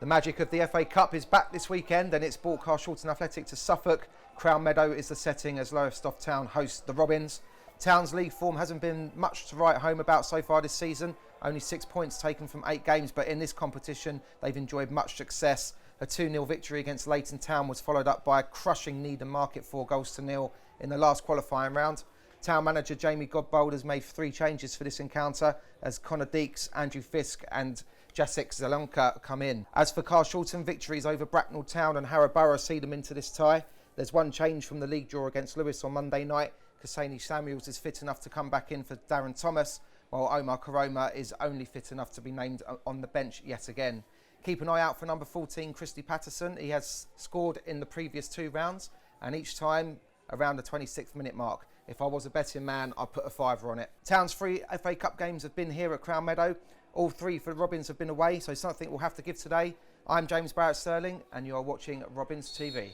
The magic of the FA Cup is back this weekend and it's brought Carshalton Athletic to Suffolk. Crown Meadow is the setting as Lowestoft Town host the Robins. Town's league form hasn't been much to write home about so far this season. Only 6 points taken from 8 games, but in this competition they've enjoyed much success. A 2-0 victory against Leighton Town was followed up by a crushing Needham Market 4-0 in the last qualifying round. Town manager Jamie Godbold has made 3 changes for this encounter as Connor Deeks, Andrew Fisk and Jacek Zelonka come in. As for Carshalton, victories over Bracknell Town and Harrow Borough see them into this tie. There's one change from the league draw against Lewis on Monday night. Cassani Samuels is fit enough to come back in for Darren Thomas, while Omar Karoma is only fit enough to be named on the bench yet again. Keep an eye out for number 14, Christy Patterson. He has scored in the previous 2 rounds and each time around the 26th minute mark. If I was a betting man, I'd put a fiver on it. Town's 3 FA Cup games have been here at Crown Meadow. All 3 for the Robins have been away, so something we'll have to give today. I'm James Barrett-Sterling and you are watching Robins TV.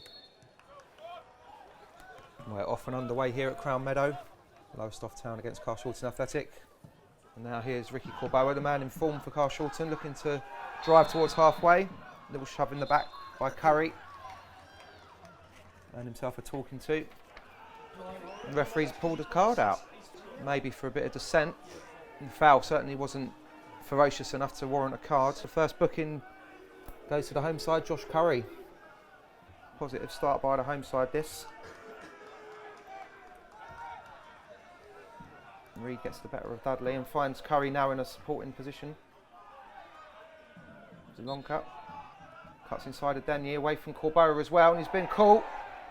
We're off and underway here at Crown Meadow. Lowestoft Town against Carshalton Athletic. And now here's Ricky Corboa, the man in form for Carshalton, looking to drive towards halfway. Little shove in the back by Curry. And himself a talking to. The referee's pulled a card out, maybe for a bit of dissent. The foul certainly wasn't ferocious enough to warrant a card. The first booking goes to the home side, Josh Curry. Positive start by the home side this. Reed gets the better of Dudley and finds Curry now in a supporting position. It's a long cut. Cuts inside of Denier, away from Corboa as well, and he's been caught.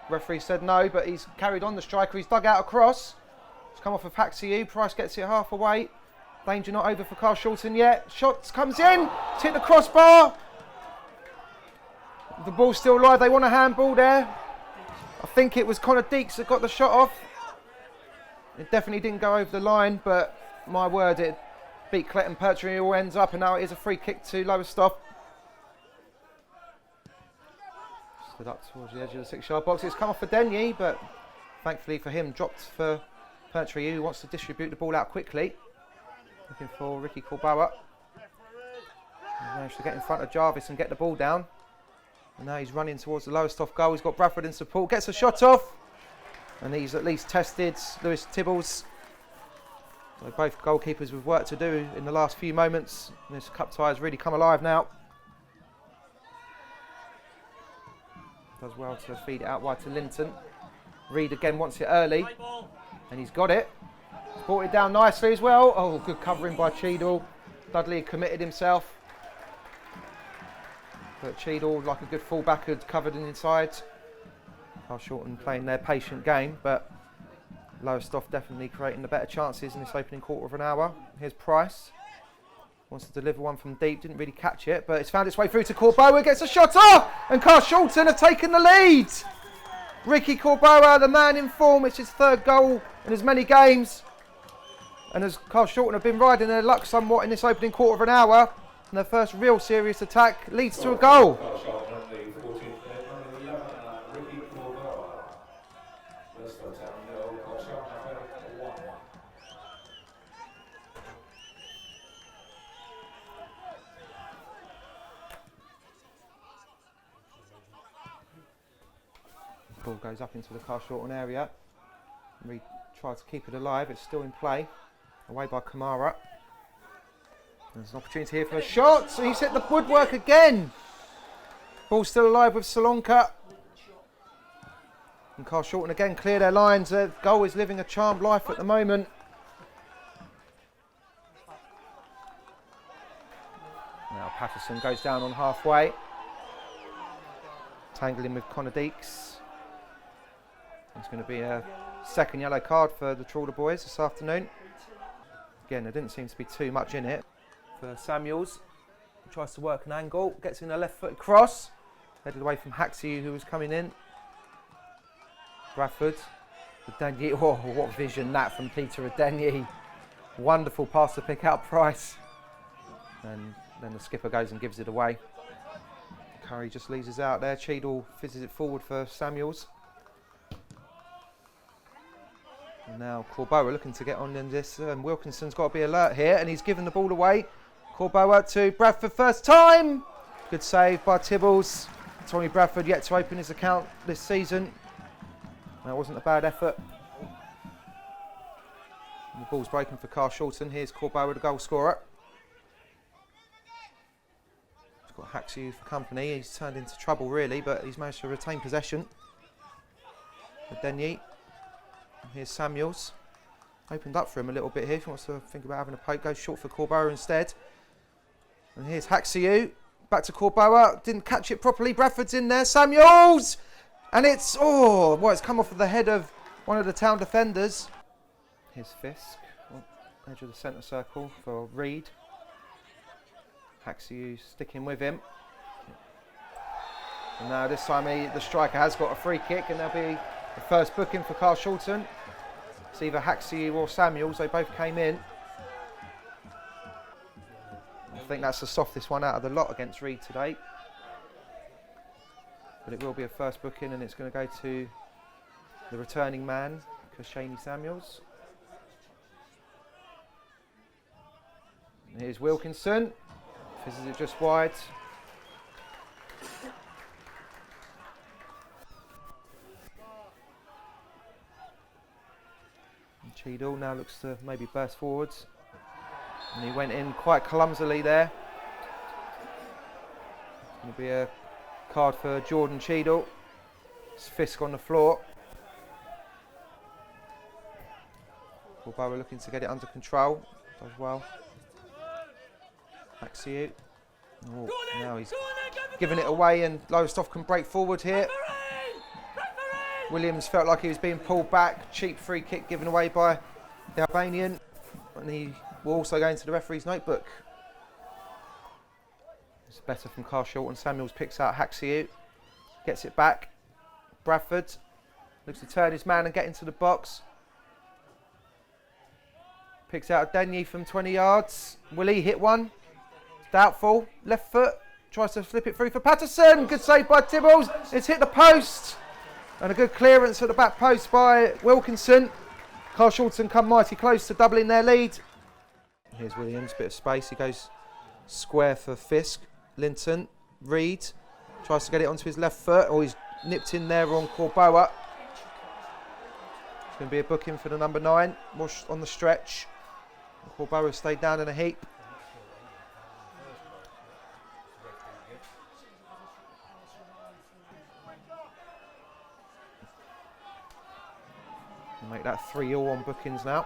Referee said no, but he's carried on the striker. He's dug out a cross. It's come off of Haxiu. Price gets it half away. Danger not over for Carshalton yet. Shot comes in. It's hit the crossbar. The ball's still live. They want a handball there. I think it was Connor Deeks that got the shot off. It definitely didn't go over the line, but my word, it beat Cletton Pertry all ends up, and now it is a free kick to Lowestoft. Stood up towards the edge of the 6-yard box. It's come off for Denier, but thankfully for him, dropped for Pertry, who wants to distribute the ball out quickly. Looking for Ricky Corboa. He managed to get in front of Jarvis and get the ball down. And now he's running towards the Lowestoft goal. He's got Bradford in support, gets a shot off. And he's at least tested Lewis Tibbles. So both goalkeepers with work to do in the last few moments. And this cup tie has really come alive now. Does well to feed it out wide to Linton. Reed again wants it early. And he's got it. He's brought it down nicely as well. Oh, good covering by Cheadle. Dudley had committed himself. But Cheadle, like a good fullback, had covered it inside. Carshalton playing their patient game, but Lowestoft definitely creating the better chances in this opening quarter of an hour. Here's Price. Wants to deliver one from deep, didn't really catch it, but it's found its way through to Corboa, gets a shot off, and Carshalton have taken the lead. Ricky Corboa, the man in form, it's his 3rd goal in as many games. And as Carshalton have been riding their luck somewhat in this opening quarter of an hour, and their first real serious attack leads to a goal. Ball goes up into the Carshalton area. Reed tries to keep it alive. It's still in play. Away by Kamara. There's an opportunity here for a shot. So he's hit the woodwork again. Ball still alive with Salonka. And Carshalton again clear their lines. Their goal is living a charmed life at the moment. Now Patterson goes down on halfway. Tangling with Connor Deeks. It's going to be a 2nd yellow card for the Trawler boys this afternoon. Again, there didn't seem to be too much in it. For Samuels, he tries to work an angle, gets in a left-footed cross, headed away from Haxiu, who was coming in. Bradford, Denier. Oh, what vision that from Peter Denier. Wonderful pass to pick out Price. And then the skipper goes and gives it away. Curry just leaves us out there. Cheadle fizzes it forward for Samuels. And now Corboa looking to get on in this. Wilkinson's got to be alert here, and he's given the ball away. Corboa to Bradford first time. Good save by Tibbles. Tommy Bradford yet to open his account this season. That wasn't a bad effort. And the ball's broken for Carshalton. Here's Corbeau, the goal scorer. He's got Haxu for company. He's turned into trouble really, but he's managed to retain possession. Denye. Here's Samuels. Opened up for him a little bit here. If he wants to think about having a poke, goes short for Corbeau instead. And here's Haxiu. Back to Corbeau. Didn't catch it properly. Bradford's in there. Samuels! And it's, it's come off of the head of one of the Town defenders. Here's Fisk. Edge of the centre circle for Reed. Haxiu sticking with him. And now this time the striker has got a free kick, and there'll be the first booking for Carshalton. It's either Haxiu or Samuels. They both came in. I think that's the softest one out of the lot against Reed today. But it will be a first booking, and it's going to go to the returning man, Kashani Samuels. And here's Wilkinson. Fizzes it just wide. And Cheadle now looks to maybe burst forwards. And he went in quite clumsily there. It's going to be a card for Jordan Cheadle. It's Fisk on the floor. Corbeau looking to get it under control. Does well. Haxiu. Now he's giving it away, and Lowestoft can break forward here. Williams felt like he was being pulled back. Cheap free kick given away by the Albanian. And he will also go into the referee's notebook. It's better from Carshalton. Samuels picks out Haxiu. Gets it back. Bradford looks to turn his man and get into the box. Picks out Denye from 20 yards. Will he hit one? Doubtful. Left foot. Tries to slip it through for Patterson. Good save by Tibbles. It's hit the post. And a good clearance at the back post by Wilkinson. Carshalton come mighty close to doubling their lead. Here's Williams. Bit of space. He goes square for Fisk. Linton. Reed. Tries to get it onto his left foot. Or he's nipped in there on Corbeau. It's going to be a booking for the number 9. Wash on the stretch. Corbeau has stayed down in a heap. We'll make that 3-3 on bookings now.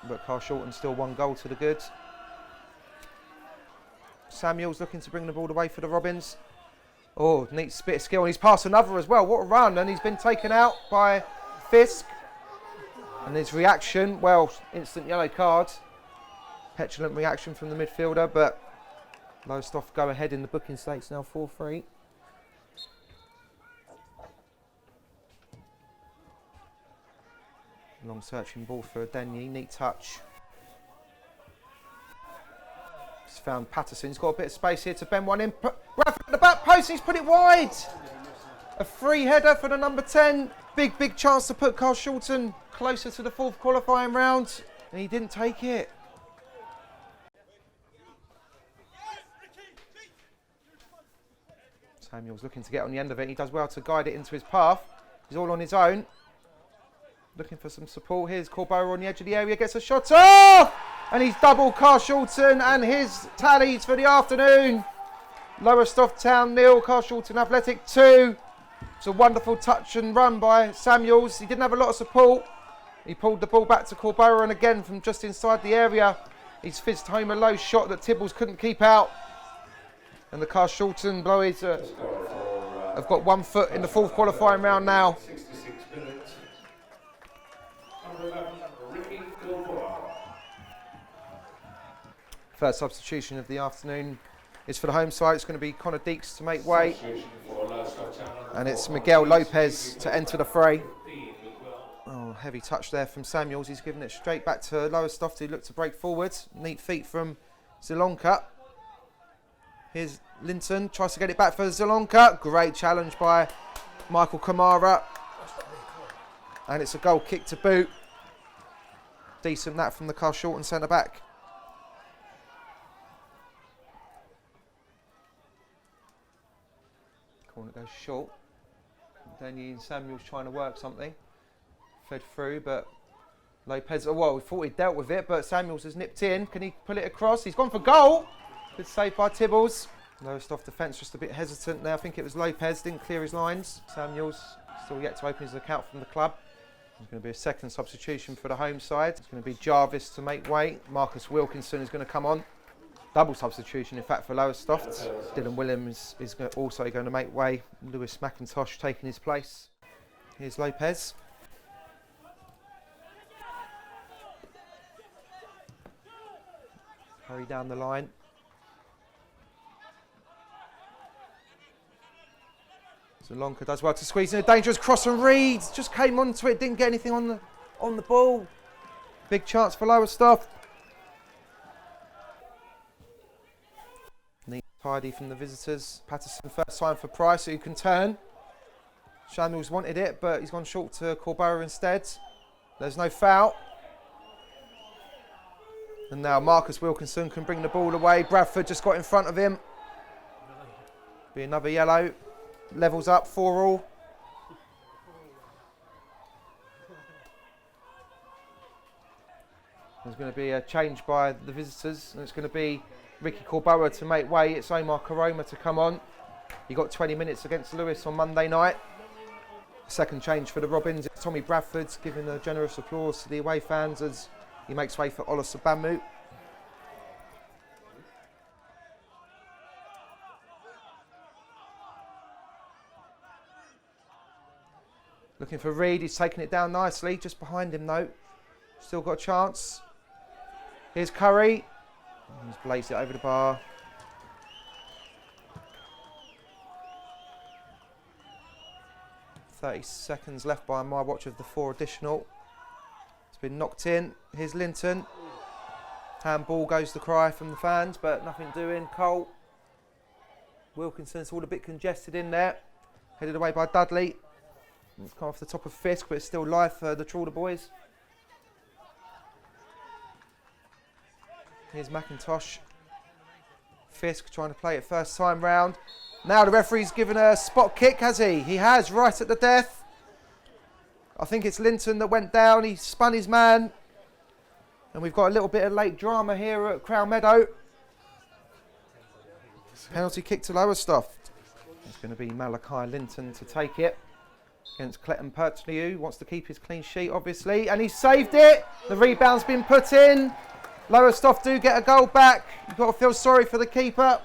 But Carshalton still 1 goal to the good. Samuels looking to bring the ball away for the Robins. Oh, neat bit of skill. And he's passed another as well. What a run. And he's been taken out by Fisk. And his reaction, well, instant yellow card. Petulant reaction from the midfielder, but Lowestoft go ahead in the booking stakes now 4-3. Long searching ball for Denye, neat touch. He's found Patterson, he's got a bit of space here to bend one in. Bradford at the back post, he's put it wide. A free header for the number 10. Big chance to put Carshalton closer to the 4th qualifying round, and he didn't take it. Samuel's looking to get on the end of it, and he does well to guide it into his path. He's all on his own. Looking for some support. Here's Corbeau on the edge of the area, gets a shot off! And he's doubled Carshalton and his tallies for the afternoon. Lowestoft Town 0, Carshalton Athletic 2. It's a wonderful touch and run by Samuels. He didn't have a lot of support. He pulled the ball back to Corbeau, and again from just inside the area, he's fizzed home a low shot that Tibbles couldn't keep out. And the Carshalton Blowies have got 1 foot in the 4th qualifying round now. First substitution of the afternoon is for the home side. It's going to be Connor Deeks to make way. And it's Miguel Lopez to enter the fray. Oh, heavy touch there from Samuels. He's given it straight back to Lowestoft, who looked to break forward. Neat feet from Zelonka. Here's Linton, tries to get it back for Zelonka. Great challenge by Michael Kamara. And it's a goal kick to boot. Decent that from the Carshalton centre-back. Corner goes short. Danny and Samuel's trying to work something. Fed through, but Lopez, well, we thought he dealt with it, but Samuels has nipped in. Can he pull it across? He's gone for goal. Good save by Tibbles. Lowestoft defence just a bit hesitant there. I think it was Lopez, didn't clear his lines. Samuels still yet to open his account from the club. There's going to be a second substitution for the home side. It's going to be Jarvis to make way. Marcus Wilkinson is going to come on. Double substitution, in fact, for Lowestoft. Dylan Williams is also going to make way. Lewis McIntosh taking his place. Here's Lopez. Hurry down the line. Solonka does well to squeeze in a dangerous cross, and Reed just came onto it, didn't get anything on the ball. Big chance for Lowestoft. Neat tidy from the visitors. Patterson first time for Price, who can turn. Samuels wanted it, but he's gone short to Corborough instead. There's no foul. And now Marcus Wilkinson can bring the ball away. Bradford just got in front of him. Be another yellow. Levels up, 4-4. There's going to be a change by the visitors, and it's going to be Ricky Corborough to make way. It's Omar Karoma to come on. He got 20 minutes against Lewis on Monday night. Second change for the Robins. It's Tommy Bradford giving a generous applause to the away fans as he makes way for Ola Sabamu. Looking for Reed, he's taking it down nicely, just behind him though. Still got a chance. Here's Curry. He's blazed it over the bar. .30 seconds left by my watch of the 4 additional. It's been knocked in. Here's Linton. Handball goes the cry from the fans, but nothing doing. Cole. Wilkinson's all a bit congested in there. Headed away by Dudley. It's come off the top of Fisk, but it's still live for the Trawler boys. Here's McIntosh. Fisk trying to play it first time round. Now the referee's given a spot kick, has he? He has, right at the death. I think it's Linton that went down. He spun his man. And we've got a little bit of late drama here at Crown Meadow. Penalty kick to Lowestoft. It's going to be Malachi Linton to take it against Cletton Pertliou. Wants to keep his clean sheet, obviously. And he saved it. The rebound's been put in. Lowestoft do get a goal back. You've got to feel sorry for the keeper.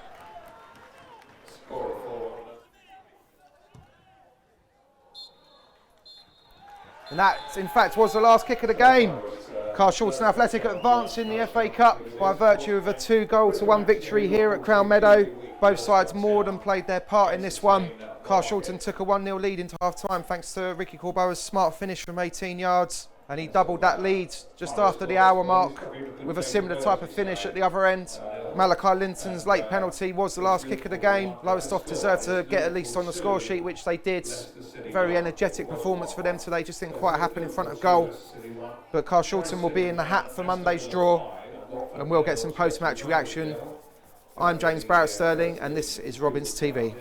And that, in fact, was the last kick of the game. Carshalton Athletic advance in the FA Cup by virtue of a 2-1 victory here at Crown Meadow. Both sides more than played their part in this one. Carshalton took a 1-0 lead into half-time thanks to Ricky Corborough's smart finish from 18 yards. And he doubled that lead just after the hour mark with a similar type of finish at the other end. Malachi Linton's late penalty was the last kick of the game. Lowestoft deserved to get at least on the score sheet, which they did. Very energetic performance for them today, just didn't quite happen in front of goal. But Carshalton will be in the hat for Monday's draw, and we'll get some post-match reaction. I'm James Barrett Sterling, and this is Robins TV.